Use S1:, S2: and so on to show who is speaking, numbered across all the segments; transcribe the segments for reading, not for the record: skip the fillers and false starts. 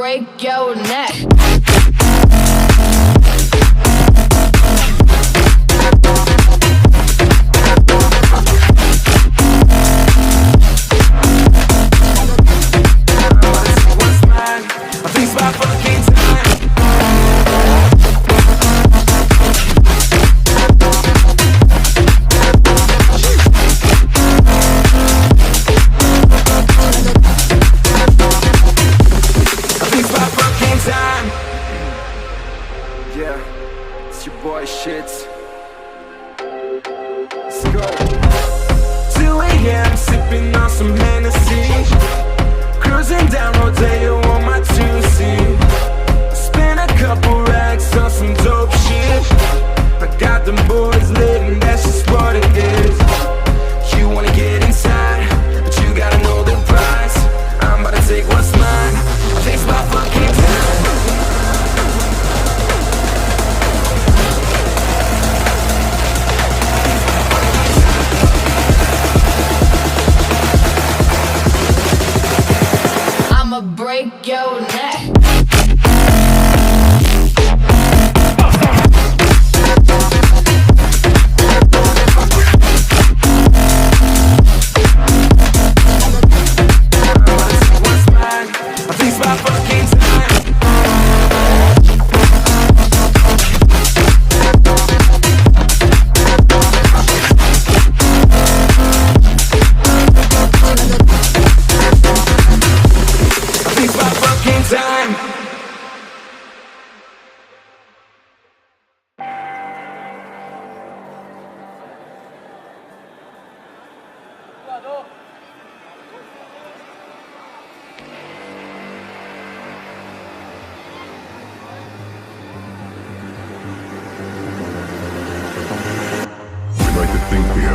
S1: break your neck. Break your neck.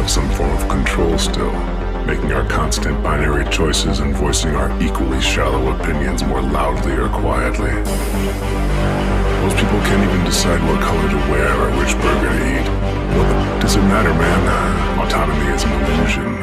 S2: Some form of control still, making our constant binary choices and voicing our equally shallow opinions more loudly or quietly. Most people can't even decide what color to wear or which burger to eat. What does it matter, man? Autonomy is an illusion.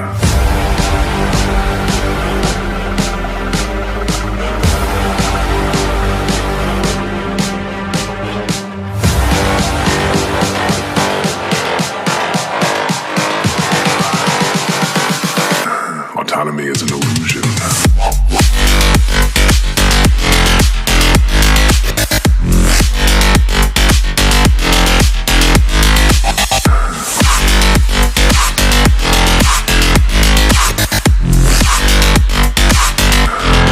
S2: Autonomy is an illusion.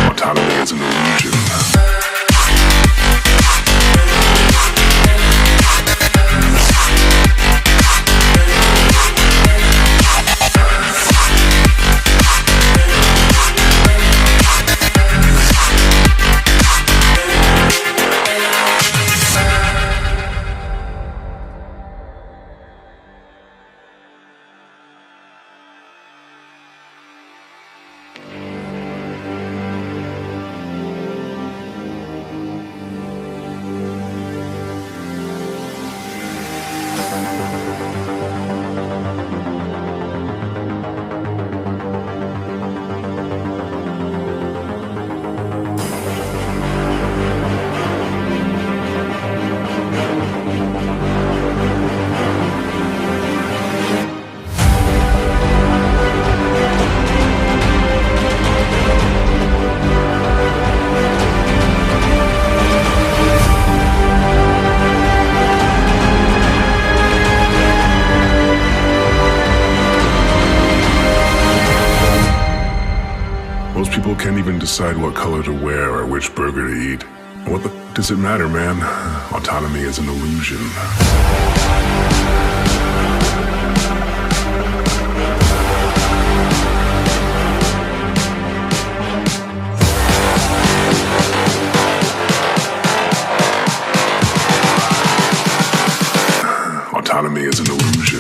S2: Autonomy is an illusion. Most people can't even decide what color to wear or which burger to eat. What the does it matter, man? Autonomy is an illusion. Autonomy is an illusion.